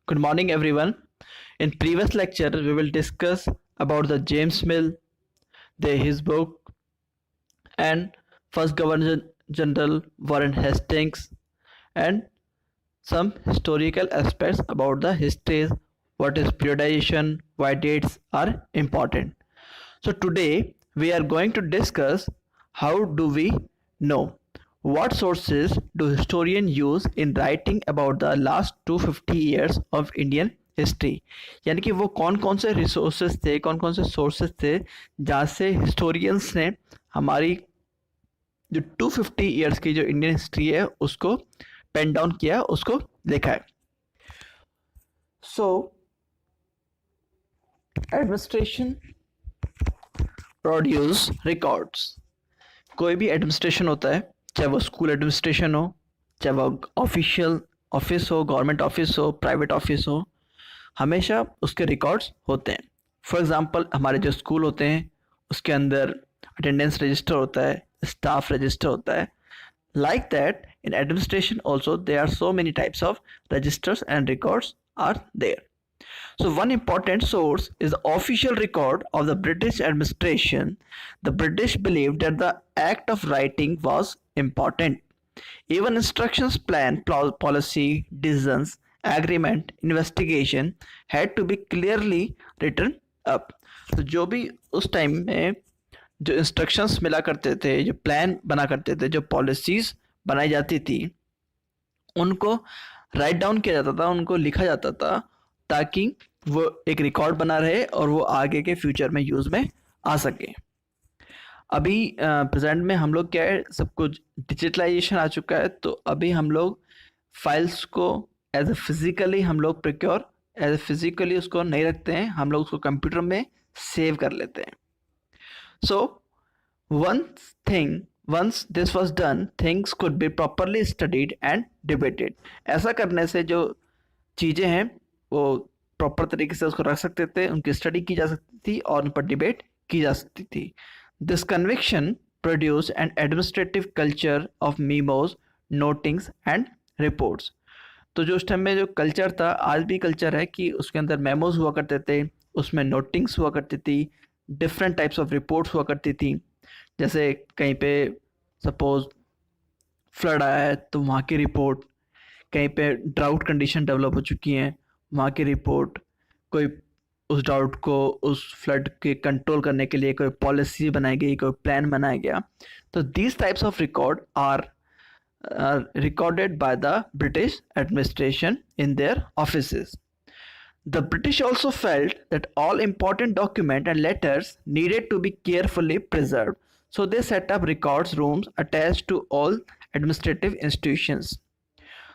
Good morning, everyone. In previous lecture, we will discuss about the James Mill, his book, and first Governor General Warren Hastings, and some historical aspects about the histories, what is periodization, why dates are important. So today we are going to discuss how do we know what sources do historians use in writing about the last 250 years of Indian history, यानी कि वो कौन कौन से resources थे, कौन कौन से सोर्सेज थे जहाँ से हिस्टोरियंस ने हमारी जो 250 ईयर्स की जो इंडियन हिस्ट्री है उसको पेन डाउन किया, उसको लिखा है. So administration produce records. कोई भी एडमिनिस्ट्रेशन होता है, चाहे वो स्कूल एडमिनिस्ट्रेशन हो, चाहे वो ऑफिशियल ऑफिस हो, गवर्नमेंट ऑफिस हो, प्राइवेट ऑफिस हो, हमेशा उसके रिकॉर्ड्स होते हैं. फॉर एग्जांपल हमारे जो स्कूल होते हैं उसके अंदर अटेंडेंस रजिस्टर होता है, स्टाफ रजिस्टर होता है. Like that in administration also there are so many types of registers and records are there. So one important source is the official record of the British administration. The British believed that the act of writing was important. Even instructions, plan, policy, decisions, agreement, investigation had to be clearly written up. तो जो भी उस time में जो instructions मिला करते थे, जो प्लान बना करते थे, जो पॉलिसीज बनाई जाती थी, उनको राइट डाउन किया जाता था, उनको लिखा जाता था ताकि वो एक रिकॉर्ड बना रहे और वो आगे के फ्यूचर में यूज़ में आ सके. अभी प्रेजेंट में हम लोग क्या है, सब कुछ डिजिटलाइजेशन आ चुका है, तो अभी हम लोग फाइल्स को एज ए फिज़िकली हम लोग प्रिक्योर एज ए फिज़िकली उसको नहीं रखते हैं, हम लोग उसको कंप्यूटर में सेव कर लेते हैं. So once this was done, things could be properly studied and debated. ऐसा करने से जो चीज़ें हैं वो प्रॉपर तरीके से उसको रख सकते थे, उनकी स्टडी की जा सकती थी और उन पर डिबेट की जा सकती थी. This conviction produce an administrative culture of memos, notings and reports. तो जो उस टाइम में जो कल्चर था, आज भी कल्चर है कि उसके अंदर मेमोज हुआ करते थे, उसमें नोटिंग्स हुआ करती थी, डिफरेंट टाइप्स ऑफ रिपोर्ट्स हुआ करती थी. जैसे कहीं पे सपोज फ्लड आया है तो वहाँ की रिपोर्ट, कहीं पे ड्राउट कंडीशन डेवलप हो चुकी हैं, वहाँ की रिपोर्ट, कोई उस ड्राउट को, उस फ्लड के कंट्रोल करने के लिए कोई पॉलिसी बनाई गई, कोई प्लान बनाया गया. तो these types of record are recorded by the British administration in their offices. The British also felt that all important documents and letters needed to be carefully preserved, so they set up records rooms attached to all administrative institutions.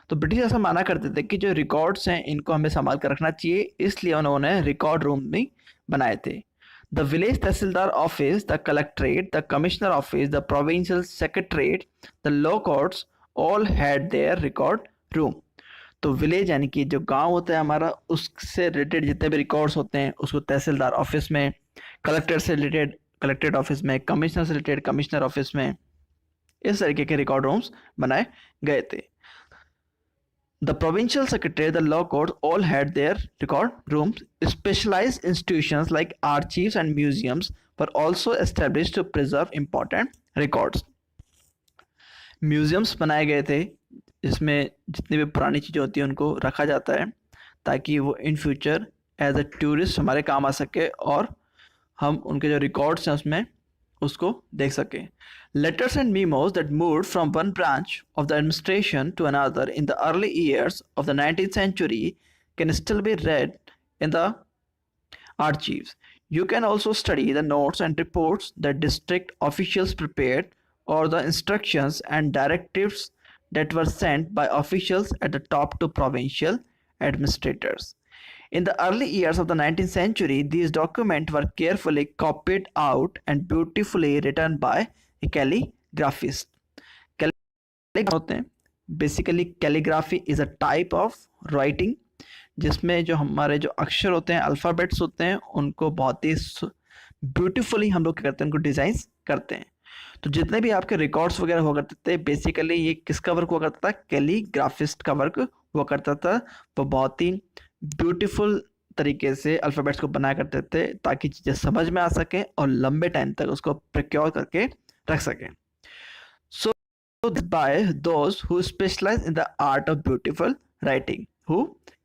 तो British ऐसा माना करते थे कि जो records हैं इनको हमें संभाल कर रखना चाहिए, इसलिए उन्होंने रिकॉर्ड रूम भी बनाए थे. The village tehsildar office, the collectorate, the commissioner office, the provincial secretariat, the law courts all had their record room. तो विलेज यानी कि जो गांव होता है हमारा, उससे रिलेटेड जितने भी रिकॉर्ड्स होते हैं उसको तहसीलदार ऑफिस में, कलेक्टर से रिलेटेड कलेक्ट्रेट ऑफिस में, कमिश्नर से रिलेटेड कमिश्नर ऑफिस में, इस तरीके के रिकॉर्ड रूम्स बनाए गए थे. The provincial secretary, the law courts all had their record rooms. Specialized institutions like archives and museums were also established to preserve important records. Museums बनाए गए थे जिसमें जितनी भी पुरानी चीज़ें होती हैं उनको रखा जाता है ताकि वो in future as a tourist हमारे काम आ सके और हम उनके जो रिकॉर्ड्स हैं उसमें उसको देख सकें. Letters and memos that moved from one branch of the administration to another in the early years of the 19th century can still be read in the archives. You can also study the notes and reports that district officials prepared or the instructions and directives that were sent by officials at the top to provincial administrators. In the early years of the 19th century, these documents were carefully copied out and beautifully written by a calligraphist. Calligraphy होते हैं, basically calligraphy is a type of writing जिसमें जो हमारे जो अक्षर होते हैं, alphabets होते हैं, उनको बहुत ही ब्यूटीफुली हम लोग क्या करते हैं, उनको डिज़ाइन करते हैं. तो जितने भी आपके रिकॉर्ड्स वगैरह हुआ करते थे, बेसिकली ये किसका वर्क हुआ करता था? कैलीग्राफिस्ट का वर्क हुआ करता था। वो बहुत ही ब्यूटीफुल तरीके से अल्फ़ाबेट्स को बनाया करते थे ताकि चीज़ें समझ में आ सकें और लंबे टाइम तक उसको प्रिक्योर करके रख सकें। सो by those who specialize in the art of beautiful writing, who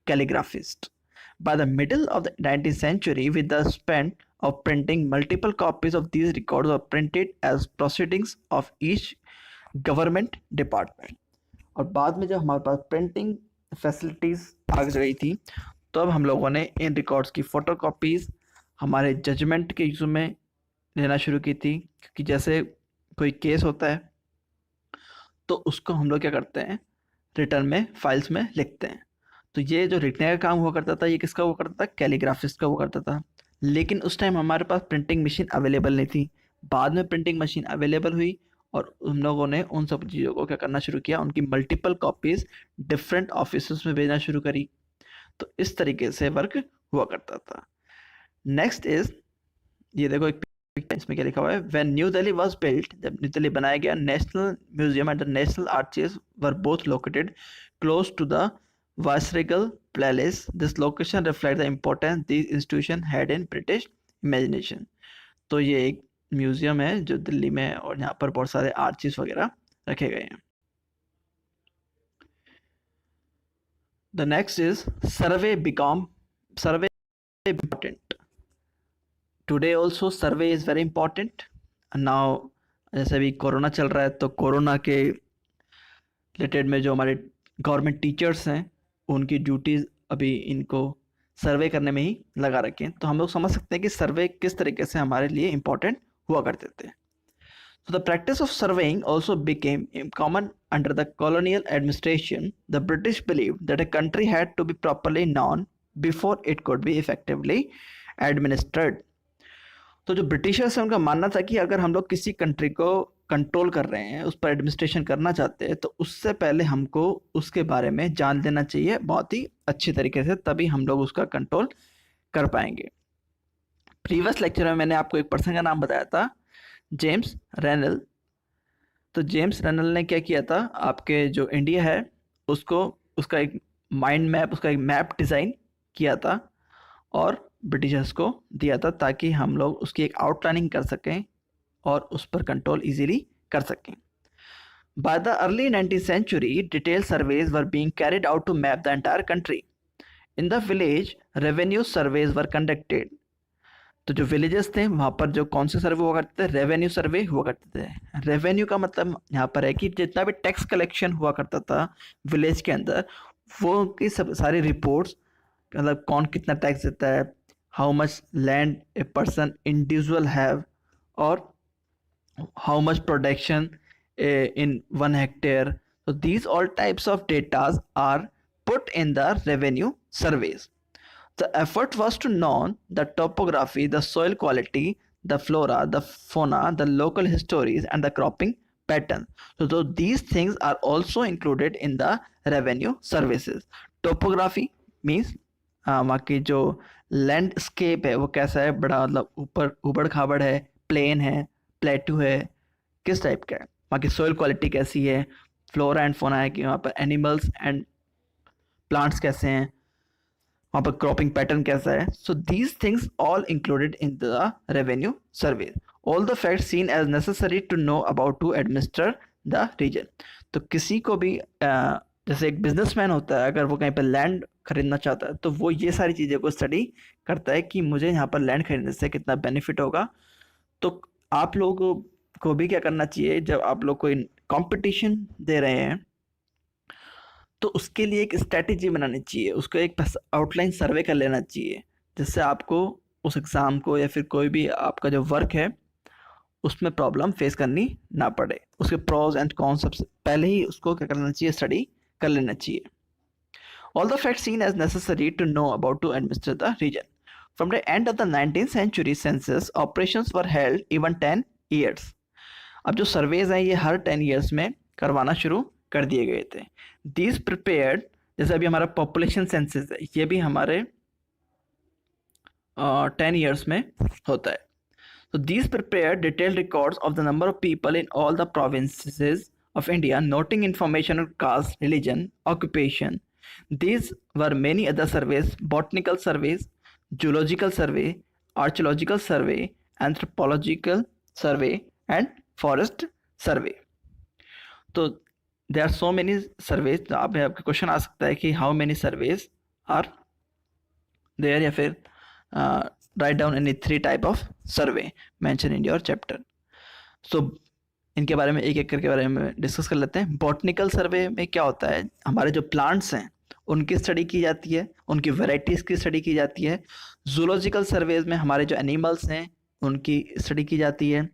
calligraphist. By the middle of the 19th century, with the span of printing, multiple copies of these records were printed as proceedings of each government department. और बाद में जब हमारे पास printing facilities आ गई थी, तो अब हम लोगों ने इन रिकॉर्ड्स की फ़ोटोकॉपीज़ हमारे जजमेंट के इशू में लेना शुरू की थी, क्योंकि जैसे कोई केस होता है तो उसको हम लोग क्या करते हैं, रिटर्न में फाइल्स में लिखते हैं। तो ये जो लिखने का काम हुआ करता था, ये किसका हुआ करता था? कैलीग्राफिस्ट का हुआ करता था। लेकिन उस टाइम हमारे पास प्रिंटिंग मशीन अवेलेबल नहीं थी। बाद में प्रिंटिंग मशीन अवेलेबल हुई और उन लोगों ने उन सब चीज़ों को क्या करना शुरू किया, उनकी मल्टीपल कॉपीज़ डिफरेंट ऑफिस में भेजना शुरू करी। तो इस तरीके से वर्क हुआ करता था। नेक्स्ट इज, ये देखो एक इसमें क्या लिखा हुआ है, when New Delhi was built, जब न्यू दिल्ली बनाया गया, national museum and the national archives were both located close to the viceregal palace. This location reflect the importance this institution had in British imagination. तो ये एक म्यूजियम है जो दिल्ली में है और यहाँ पर बहुत सारे आर्चिव्स वगैरह रखे गए हैं। The next is survey important. Today also survey is very important. Now जैसे अभी कोरोना चल रहा है, तो कोरोना के रिलेटेड में जो हमारे गवर्नमेंट टीचर्स हैं, उनकी ड्यूटीज़ अभी इनको सर्वे करने में ही लगा रखें। तो हम लोग समझ सकते हैं कि सर्वे किस तरीके से हमारे लिए इम्पोर्टेंट हुआ करते थे। So the practice of surveying also became common under the colonial administration. The British believed that a country had to be properly known before it could be effectively administered. तो जो ब्रिटिशर्स हैं, उनका मानना था कि अगर हम लोग किसी कंट्री को कंट्रोल कर रहे हैं, उस पर एडमिनिस्ट्रेशन करना चाहते हैं, तो उससे पहले हमको उसके बारे में जान लेना चाहिए बहुत ही अच्छी तरीके से, तभी हम लोग उसका कंट्रोल कर पाएंगे। प्रीवियस लेक्चर में मैंने आपको एक पर्सन का नाम बताया था, जेम्स रेनल। तो जेम्स रेनल ने क्या किया था, आपके जो इंडिया है उसको, उसका एक माइंड मैप, उसका एक मैप डिज़ाइन किया था और ब्रिटिशर्स को दिया था, ताकि हम लोग उसकी एक आउटलाइनिंग कर सकें और उस पर कंट्रोल इजीली कर सकें। By the early 19th century, detailed surveys were being carried out to map the entire country. In the village, revenue surveys were conducted. तो जो विलेजेस थे वहाँ पर जो कौन से सर्वे हुआ करते थे? रेवेन्यू सर्वे हुआ करते थे। रेवेन्यू का मतलब यहाँ पर है कि जितना भी टैक्स कलेक्शन हुआ करता था विलेज के अंदर, वो की सब सारी रिपोर्ट्स, मतलब कौन कितना टैक्स देता है, how much land a person individual have, और how much production in 1 hectare. So these all types of data are put in the revenue surveys. The effort was to know the topography, the soil quality, the flora, the fauna, the local histories, and the cropping pattern. So these things are also included in the revenue services. Topography means वहाँ की जो landscape है वो कैसा है, बड़ा मतलब ऊपर उबड़ खाबड़ है, प्लेन है, प्लेटू है, किस टाइप का है, वहाँ की सॉइल क्वालिटी कैसी है, फ्लोरा एंड फोना है कि वहाँ पर एनिमल्स एंड प्लांट्स कैसे हैं, वहाँ पर क्रॉपिंग पैटर्न कैसा है. So these things all included in the revenue survey. All the facts seen as necessary to know about to administer the region. तो किसी को भी जैसे एक बिजनेसमैन होता है, अगर वो कहीं पर लैंड खरीदना चाहता है तो वो ये सारी चीज़ें को स्टडी करता है कि मुझे यहाँ पर लैंड खरीदने से कितना बेनिफिट होगा. तो आप लोगों को भी क्या करना चाहिए, जब आप लोग कोई कंपटीशन दे रहे हैं तो उसके लिए एक स्ट्रैटेजी बनानी चाहिए, उसको एक आउटलाइन सर्वे कर लेना चाहिए, जिससे आपको उस एग्ज़ाम को या फिर कोई भी आपका जो वर्क है उसमें प्रॉब्लम फेस करनी ना पड़े. उसके प्रोज एंड कॉन्स सबसे पहले ही उसको क्या करना चाहिए, स्टडी कर लेना चाहिए. All the facts seen as necessary to know about to administer the region. From the end of the 19th century census, operations were held even 10 years. अब जो सर्वेज हैं ये हर 10 years में करवाना शुरू कर दिए गए थे. These prepared, जैसे अभी हमारा पॉपुलेशन सेंसस है, ये भी हमारे 10 years में होता है. So these prepared detailed records of the number of people in all the provinces of India, noting information on caste, religion, occupation. These were many other surveys: botanical surveys, zoological survey, archaeological survey, anthropological survey, and forest survey. तो there are so many surveys. आप में आपका question आ सकता है कि how many surveys are there, या फिर write down any 3 type of survey mentioned in your chapter. So इनके बारे में एक एक करके बारे में डिस्कस कर लेते हैं. बॉटनिकल सर्वे में क्या होता है, हमारे जो प्लांट्स हैं उनकी स्टडी की जाती है, उनकी वेराइटीज़ की स्टडी की जाती है. जूलॉजिकल सर्वेज में हमारे जो एनिमल्स हैं उनकी स्टडी की जाती है.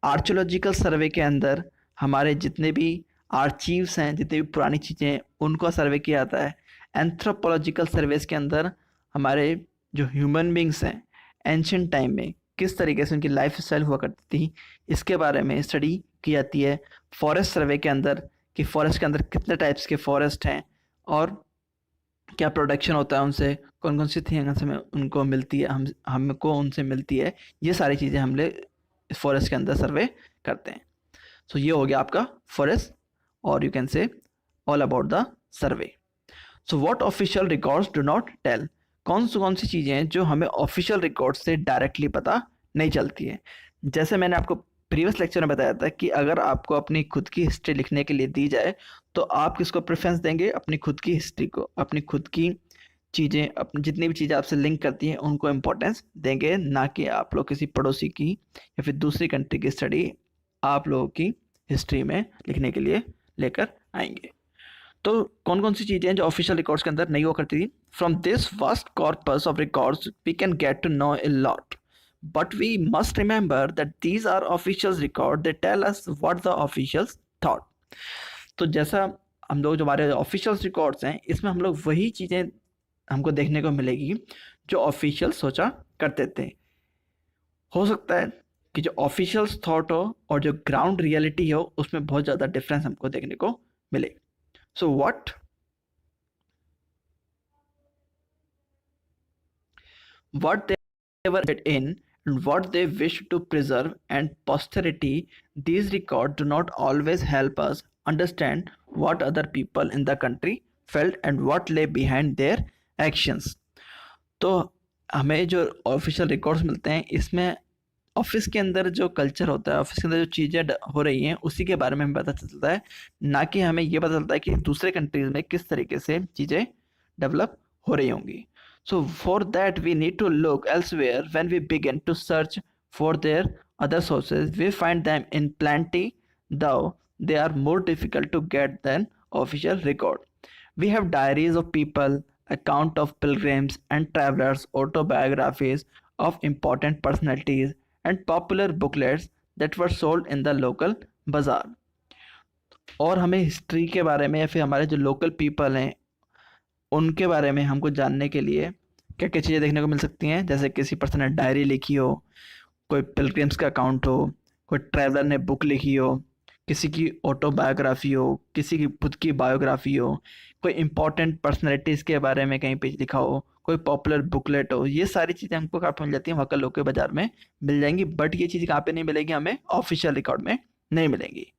आर्कियोलॉजिकल सर्वे के अंदर हमारे जितने भी आर्चीव्स हैं, जितनी भी पुरानी चीज़ें हैं उनको सर्वे किया जाता है. एंथ्रोपोलॉजिकल सर्वेज के अंदर हमारे जो ह्यूमन बींग्स हैं एंशियंट टाइम में किस तरीके से उनकी लाइफ स्टाइल हुआ करती थी, इसके बारे में स्टडी की जाती है. फॉरेस्ट सर्वे के अंदर कि फॉरेस्ट के अंदर कितने टाइप्स के फॉरेस्ट हैं और क्या प्रोडक्शन होता है उनसे, कौन कौन सी थिंग्स हमें उनको मिलती है, हमको उनसे मिलती है, ये सारी चीज़ें हम लोग फॉरेस्ट के अंदर सर्वे करते हैं. सो ये हो गया आपका फॉरेस्ट, और you can say all about the survey. So what official records do not tell. कौन सी चीज़ें हैं जो हमें ऑफिशियल रिकॉर्ड से डायरेक्टली पता नहीं चलती है. जैसे मैंने आपको प्रीवियस लेक्चर में बताया था कि अगर आपको अपनी खुद की हिस्ट्री लिखने के लिए दी जाए तो आप किसको प्रेफरेंस देंगे, अपनी खुद की हिस्ट्री को, अपनी खुद की चीज़ें, अपनी जितनी भी चीज़ें आपसे लिंक करती हैं उनको इम्पोर्टेंस देंगे, ना कि आप लोग किसी पड़ोसी की या फिर दूसरी कंट्री की स्टडी आप लोगों की हिस्ट्री में लिखने के लिए लेकर आएंगे. तो कौन कौन सी चीज़ें हैं जो ऑफिशियल रिकॉर्ड्स के अंदर नहीं हुआ करती थी. From this vast corpus of records we can get to know a lot, but we must remember that these are officials record, they tell us what the officials thought. तो जैसा हम लोग जो हमारे ऑफिशियल्स रिकॉर्ड्स हैं इसमें हम लोग वही चीज़ें हमको देखने को मिलेगी जो ऑफिशियल सोचा करते थे. हो सकता है कि जो ऑफिशियल्स थॉट हो और जो ग्राउंड रियलिटी हो उसमें बहुत ज़्यादा डिफरेंस हमको देखने को मिले. सो what they were in and what they wish to preserve and posterity, these records do not always help us understand what other people in the country felt and what lay behind their actions. तो हमें जो official records मिलते हैं इसमें office के अंदर जो culture होता है, ऑफिस के अंदर जो चीज़ें हो रही हैं उसी के बारे में हमें पता चलता है, ना कि हमें ये पता चलता है कि दूसरे कंट्रीज़ में किस तरीके से चीज़ें डेवलप हो रही होंगी. So for that we need to look elsewhere. When we begin to search for their other sources, we find them in plenty, though they are more difficult to get than official record. We have diaries of people, account of pilgrims and travelers, autobiographies of important personalities, and popular booklets that were sold in the local bazaar. और हमें history के बारे में या फिर हमारे जो local people हैं उनके बारे में हमको जानने के लिए क्या क्या चीज़ें देखने को मिल सकती हैं. जैसे किसी पर्सन ने डायरी लिखी हो, कोई पिलग्रिम्स का अकाउंट हो, कोई ट्रैवलर ने बुक लिखी हो, किसी की ऑटोबायोग्राफी हो, किसी की खुद की बायोग्राफी हो, कोई इंपॉर्टेंट पर्सनैलिटीज़ के बारे में कहीं पे लिखा हो, कोई पॉपुलर बुकलेट हो. ये सारी चीज़ें हमको कहाँ पर मिल जाती हैं, वहाँ लोकल बाज़ार में मिल जाएंगी. बट ये चीज़ कहाँ पर नहीं मिलेगी, हमें ऑफिशियल रिकॉर्ड में नहीं मिलेंगी.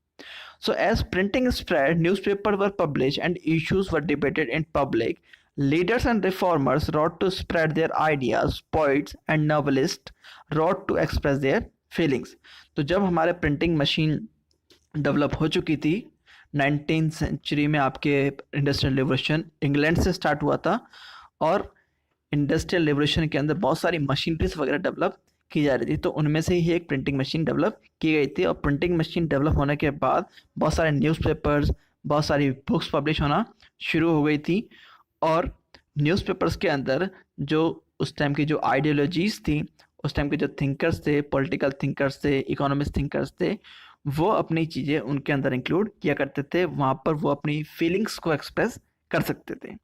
So as printing spread, newspapers were published and issues were debated in public. Leaders and reformers wrote to spread their ideas. Poets and novelists wrote to express their feelings. तो जब हमारे printing machine develop हो चुकी थी 19th century में, आपके industrial revolution England से start हुआ था और इंडस्ट्रियल रिवोल्यूशन के अंदर बहुत सारी मशीनरीज वगैरह डेवलप की जा रही थी. तो उनमें से ही एक प्रिंटिंग मशीन डेवलप की गई थी. और प्रिंटिंग मशीन डेवलप होने के बाद बहुत सारे न्यूज़पेपर्स, बहुत सारी बुक्स पब्लिश होना शुरू हो गई थी. और न्यूज़पेपर्स के अंदर जो उस टाइम की जो आइडियोलॉजीज़ थी, उस टाइम के जो थिंकर्स थे, पॉलिटिकल थिंकर्स थे, इकोनॉमिस्ट थिंकर्स थे, वो अपनी चीज़ें उनके अंदर इंक्लूड किया करते थे. वहाँ पर वो अपनी फीलिंग्स को एक्सप्रेस कर सकते थे.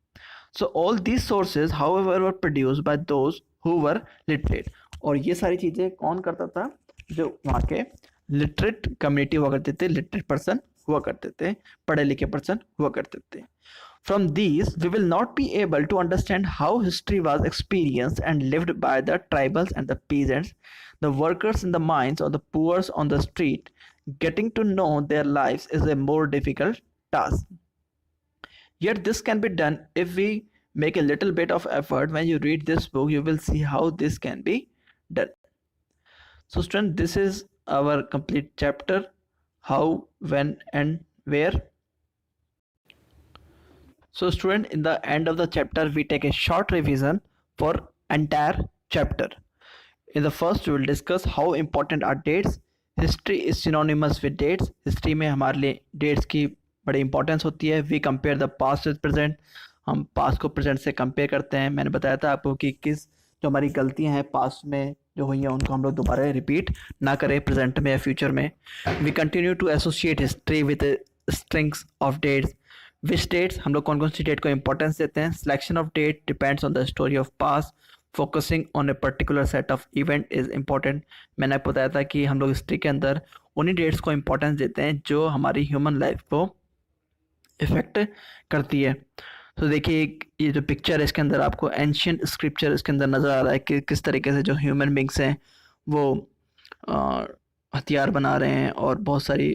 So all these sources however were produced by those who were literate. और ये सारी चीज़ें कौन करता था, जो वहाँ के लिटरेट कम्युनिटी हुआ करते थे, लिटरेट पर्सन हुआ करते थे, पढ़े लिखे पर्सन हुआ करते थे. From these, we will not be able to understand how history was experienced and lived by the tribals and the peasants, the workers in the mines or the poor on the street. Getting to know their lives is a more difficult task. Yet this can be done if we make a little bit of effort. When you read this book, you will see how this can be done. So student, this is our complete chapter, how, when and where. So student, in the end of the chapter, we take a short revision for entire chapter. In the first, we will discuss how important are dates. History is synonymous with dates. History में हमारे लिए dates की बड़ी importance होती है. We compare the past with present. हम past को present से कंपेयर करते हैं. मैंने बताया था आपको कि किस जो हमारी गलतियां हैं पास्ट में जो हुई हैं उनको हम लोग दोबारा रिपीट ना करें प्रेजेंट में या फ्यूचर में. We continue to associate history with strings of dates. Which dates, हम लोग कौन कौन सी डेट को इंपॉर्टेंस देते हैं. Selection of date depends on the story of past. Focusing on a particular set of event is important. मैंने आपको बताया था कि हम लोग हिस्ट्री के अंदर उन्हीं डेट्स को इंपॉर्टेंस देते हैं जो हमारी ह्यूमन लाइफ को इफेक्ट करती है. तो देखिए ये जो पिक्चर है इसके अंदर आपको एंशियंट स्क्रिप्चर इसके अंदर नज़र आ रहा है कि किस तरीके से जो ह्यूमन बींग्स हैं वो हथियार बना रहे हैं और बहुत सारी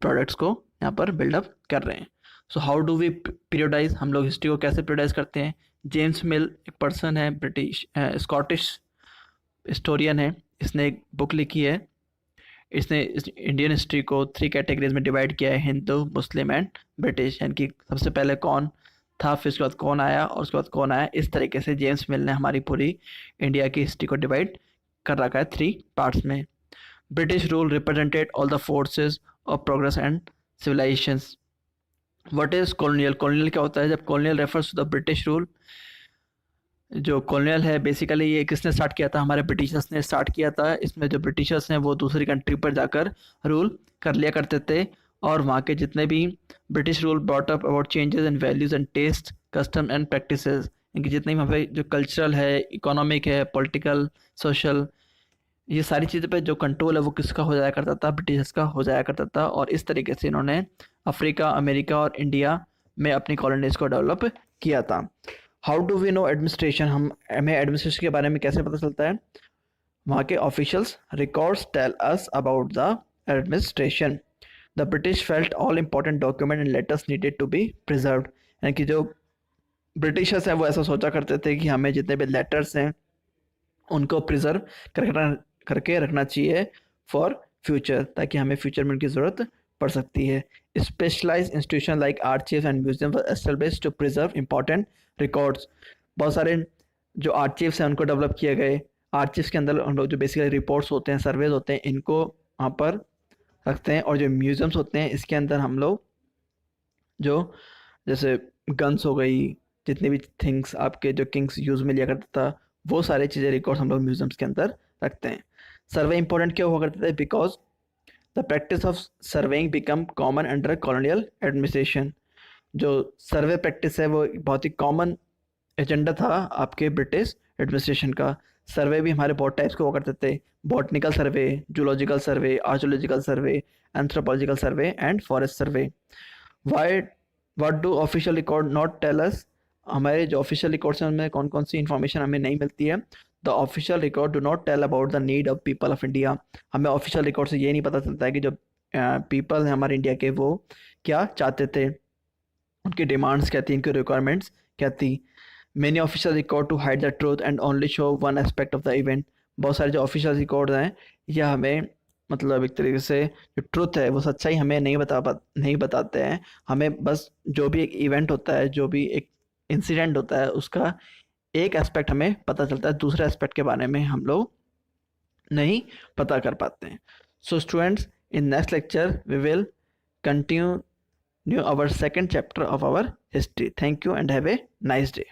प्रोडक्ट्स को यहाँ पर बिल्डअप कर रहे हैं. सो हाउ डू वी पीरियोडाइज, हम लोग हिस्ट्री को कैसे पीरियोडाइज करते हैं. जेम्स मिल एक पर्सन है, ब्रिटिश स्कॉटिश हिस्टोरियन है. इसने एक बुक लिखी है. इसने इंडियन हिस्ट्री को 3 कैटेगरीज में डिवाइड किया है, हिंदू, मुस्लिम एंड ब्रिटिश. यानी कि सबसे पहले कौन था, फिर उसके बाद कौन आया और उसके बाद कौन आया. इस तरीके से जेम्स मिल ने हमारी पूरी इंडिया की हिस्ट्री को डिवाइड कर रखा है 3 पार्ट्स में. British rule represented all the forces of progress and civilizations. What is colonial, colonial क्या होता है. जब colonial refers to the British rule, जो कॉलोनियल है बेसिकली ये किसने स्टार्ट किया था, हमारे ब्रिटिशर्स ने स्टार्ट किया था. इसमें जो ब्रिटिशर्स हैं वो दूसरी कंट्री पर जाकर रूल कर लिया करते थे और वहाँ के जितने भी British rule brought up about changes in values and taste, custom and practices. इनकी जितनी वहाँ पे जो कल्चरल है, इकोनॉमिक है, पॉलिटिकल, सोशल, ये सारी चीज़ों पे जो कंट्रोल है वो किसका हो जाया करता था, ब्रिटिशर्स का हो जाया करता था. और इस तरीके से इन्होंने अफ्रीका, अमेरिका और इंडिया में अपनी कॉलोनीज को डेवलप किया था. How do we know administration, हमें एडमिनिस्ट्रेशन के बारे में कैसे पता चलता है. वहाँ के officials records tell us about the administration. The British felt all important document and letters needed to be preserved. यानी कि जो ब्रिटिशर्स हैं वो ऐसा सोचा करते थे कि हमें जितने भी लेटर्स हैं उनको प्रिजर्व करके रखना चाहिए फॉर फ्यूचर, ताकि हमें फ्यूचर में उनकी ज़रूरत पड़ सकती है. Specialise institution like archives and museum were established to preserve important records. बहुत सारे जो आर्चीव्स हैं उनको डेवलप किए गए. आर्चीव्स के अंदर हम लोग जो बेसिकली रिपोर्ट्स होते हैं, सर्वेज होते हैं, इनको वहाँ पर रखते हैं. और जो म्यूजियम्स होते हैं इसके अंदर हम लोग जो जैसे गन्स हो गई, जितने भी थिंग्स आपके जो किंग्स यूज़ में लिया करता था, वो सारी चीज़ें रिकॉर्ड्स हम लोग म्यूजियम्स के अंदर रखते हैं. सर्वे इंपॉर्टेंट क्यों हुआ करते थे, because the practice of surveying become common under colonial administration. जो सर्वे प्रैक्टिस है वो बहुत ही कॉमन एजेंडा था आपके ब्रिटिश एडमिनिस्ट्रेशन का. सर्वे भी हमारे बहुत टाइप्स के हुआ करते थे. Botanical survey, zoological survey, archaeological survey, anthropological survey and forest survey. Why what do official record not tell us, हमारे जो ऑफिशियल रिकॉर्ड्स हैं उनमें कौन कौन सी इन्फॉर्मेशन हमें नहीं मिलती है. The official record do not tell about the need of people of India. हमें ऑफिशियल रिकॉर्ड से ये नहीं पता चलता है कि जो पीपल हैं हमारे इंडिया के वो क्या चाहते थे, उनकी डिमांड्स क्या थी, उनकी रिक्वायरमेंट्स क्या थी. Many official record to hide the truth and only show one aspect of the event. बहुत सारे जो ऑफिशियल रिकॉर्ड हैं यह हमें मतलब एक तरीके से जो ट्रुथ है वो सच्चाई हमें नहीं बताते हैं. हमें बस जो भी एक इवेंट होता है, जो भी एक इंसिडेंट होता है, उसका एक एस्पेक्ट हमें पता चलता है, दूसरे एस्पेक्ट के बारे में हम लोग नहीं पता कर पाते हैं. So students, in next lecture we will continue our second chapter of our history. Thank you and have a nice day.